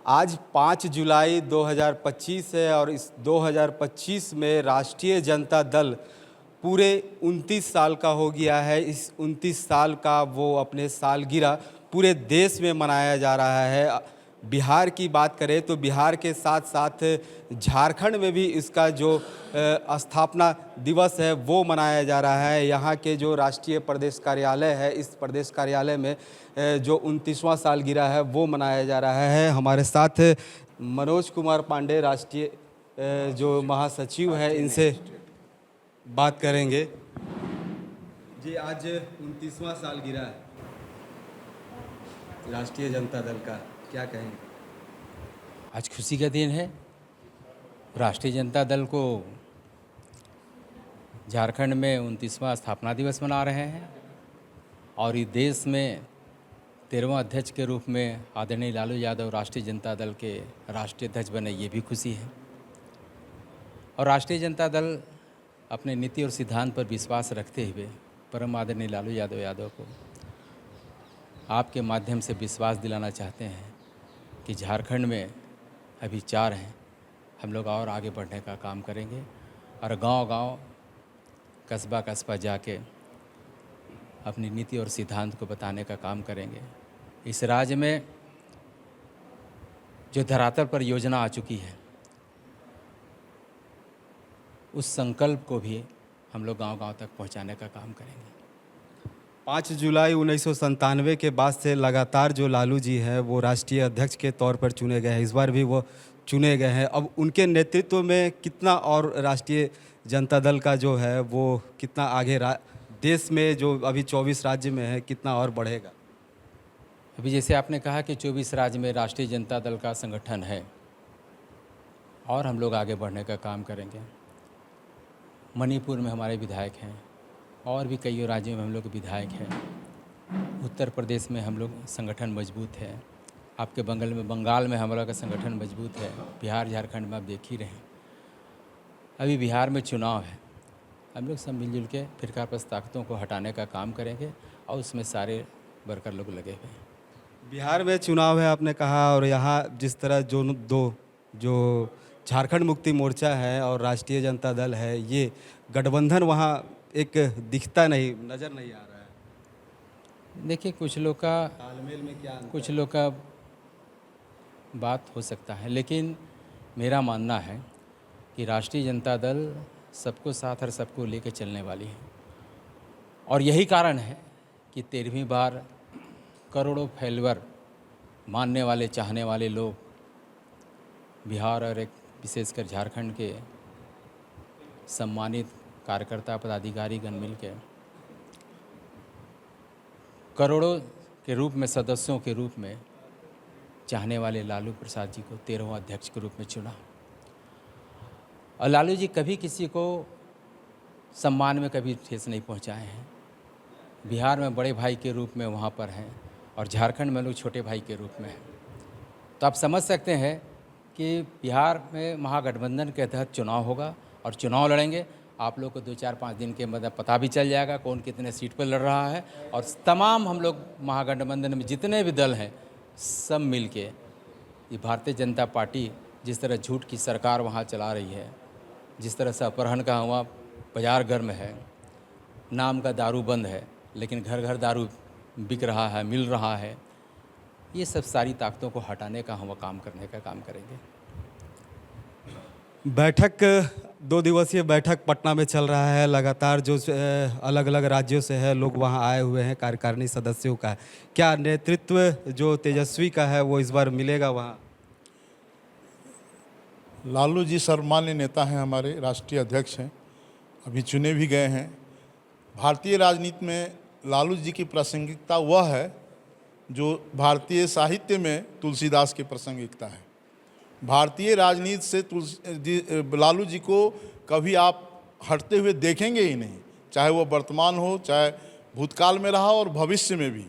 आज 5 जुलाई 2025 है और इस 2025 में राष्ट्रीय जनता दल पूरे 29 साल का हो गया है। इस 29 साल का वो अपने सालगिरह पूरे देश में मनाया जा रहा है। बिहार की बात करें तो बिहार के साथ साथ झारखंड में भी इसका जो स्थापना दिवस है वो मनाया जा रहा है। यहाँ के जो राष्ट्रीय प्रदेश कार्यालय है, इस प्रदेश कार्यालय में जो 29वां सालगिरह है वो मनाया जा रहा है। हमारे साथ मनोज कुमार पांडे राष्ट्रीय जो महासचिव है, इनसे बात करेंगे। जी, आज 29वां सालगिरह है राष्ट्रीय जनता दल का, क्या कहेंगे? आज खुशी का दिन है। राष्ट्रीय जनता दल को झारखंड में 29वां स्थापना दिवस मना रहे हैं और इस देश में 13वां अध्यक्ष के रूप में आदरणीय लालू यादव राष्ट्रीय जनता दल के राष्ट्रीय अध्यक्ष बने, ये भी खुशी है। और राष्ट्रीय जनता दल अपने नीति और सिद्धांत पर विश्वास रखते हुए परम आदरणीय लालू यादव को आपके माध्यम से विश्वास दिलाना चाहते हैं कि झारखंड में अभी 4 हैं, हम लोग और आगे बढ़ने का काम करेंगे और गांव-गांव, कस्बा जाके अपनी नीति और सिद्धांत को बताने का काम करेंगे। इस राज्य में जो धरातल पर योजना आ चुकी है, उस संकल्प को भी हम लोग गांव-गांव तक पहुंचाने का काम करेंगे। 5 जुलाई 1997 के बाद से लगातार जो लालू जी हैं वो राष्ट्रीय अध्यक्ष के तौर पर चुने गए हैं। इस बार भी वो चुने गए हैं। अब उनके नेतृत्व में कितना और राष्ट्रीय जनता दल का जो है वो कितना आगे देश में जो अभी 24 राज्य में है कितना और बढ़ेगा? अभी जैसे आपने कहा कि 24 राज्य में राष्ट्रीय जनता दल का संगठन है और हम लोग आगे बढ़ने का काम करेंगे। मणिपुर में हमारे विधायक हैं और भी कई राज्यों में हम लोग विधायक हैं। उत्तर प्रदेश में हम लोग संगठन मजबूत है। आपके बंगाल में हमारा का संगठन मजबूत है। बिहार झारखंड में आप देख ही रहे हैं। अभी बिहार में चुनाव है, हम लोग सब मिलजुल के फिरकाप्रस्त ताकतों को हटाने का काम करेंगे और उसमें सारे वर्कर लोग लगे हुए हैं। बिहार में चुनाव है आपने कहा, और यहाँ जिस तरह जो झारखंड मुक्ति मोर्चा है और राष्ट्रीय जनता दल है, ये गठबंधन वहाँ एक दिखता नहीं, नज़र नहीं आ रहा है। देखिए, कुछ लोग का तालमेल में क्या अंतर? कुछ लोग का बात हो सकता है, लेकिन मेरा मानना है कि राष्ट्रीय जनता दल सबको साथ और सबको लेकर चलने वाली है और यही कारण है कि 13वीं बार करोड़ों फॉलोअर मानने वाले, चाहने वाले लोग बिहार और एक विशेषकर झारखंड के सम्मानित कार्यकर्ता पदाधिकारीगण मिलकर करोड़ों के रूप में, सदस्यों के रूप में चाहने वाले लालू प्रसाद जी को 13वां अध्यक्ष के रूप में चुना। और लालू जी कभी किसी को सम्मान में कभी ठेस नहीं पहुंचाए हैं। बिहार में बड़े भाई के रूप में वहाँ पर हैं और झारखंड में लोग छोटे भाई के रूप में हैं। तो आप समझ सकते हैं कि बिहार में महागठबंधन के तहत चुनाव होगा और चुनाव लड़ेंगे। आप लोग को 2-4-5 दिन के मतलब पता भी चल जाएगा कौन कितने सीट पर लड़ रहा है। और तमाम हम लोग महागठबंधन में जितने भी दल हैं, सब मिल के ये भारतीय जनता पार्टी जिस तरह झूठ की सरकार वहाँ चला रही है, जिस तरह से अपहरण का हुआ बाजार गर्म है, नाम का दारू बंद है लेकिन घर घर दारू बिक रहा है, मिल रहा है, ये सब सारी ताकतों को हटाने का हम काम करने का काम करेंगे। बैठक 2 दिवसीय बैठक पटना में चल रहा है। लगातार जो अलग अलग राज्यों से है लोग वहां आए हुए हैं, कार्यकारिणी सदस्यों का। क्या नेतृत्व जो तेजस्वी का है वो इस बार मिलेगा वहां? लालू जी सर्वमान्य नेता हैं, हमारे राष्ट्रीय अध्यक्ष हैं, अभी चुने भी गए हैं। भारतीय राजनीति में लालू जी की प्रासंगिकता वह है जो भारतीय साहित्य में तुलसीदास की प्रासंगिकता है। भारतीय राजनीति से लालू जी को कभी आप हटते हुए देखेंगे ही नहीं, चाहे वो वर्तमान हो, चाहे भूतकाल में रहा और भविष्य में भी।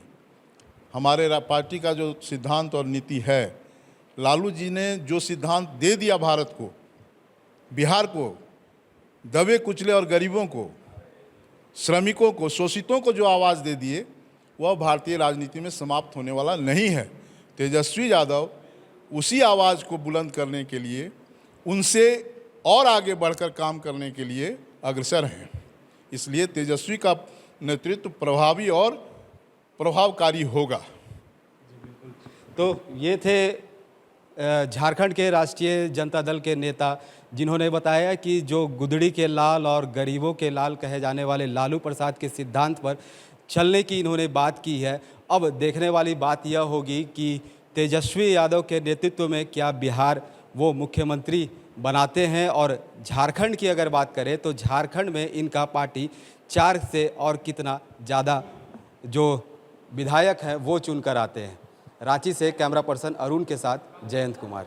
हमारे पार्टी का जो सिद्धांत और नीति है, लालू जी ने जो सिद्धांत दे दिया भारत को, बिहार को, दबे कुचले और गरीबों को, श्रमिकों को, शोषितों को जो आवाज़ दे दिए, वह भारतीय राजनीति में समाप्त होने वाला नहीं है। तेजस्वी यादव उसी आवाज़ को बुलंद करने के लिए, उनसे और आगे बढ़कर काम करने के लिए अग्रसर हैं। इसलिए तेजस्वी का नेतृत्व प्रभावी और प्रभावकारी होगा। तो ये थे झारखंड के राष्ट्रीय जनता दल के नेता, जिन्होंने बताया कि जो गुदड़ी के लाल और गरीबों के लाल कहे जाने वाले लालू प्रसाद के सिद्धांत पर चलने की इन्होंने बात की है। अब देखने वाली बात यह होगी कि तेजस्वी यादव के नेतृत्व में क्या बिहार वो मुख्यमंत्री बनाते हैं, और झारखंड की अगर बात करें तो झारखंड में इनका पार्टी 4 से और कितना ज़्यादा जो विधायक हैं वो चुनकर आते हैं। रांची से कैमरा पर्सन अरुण के साथ जयंत कुमार।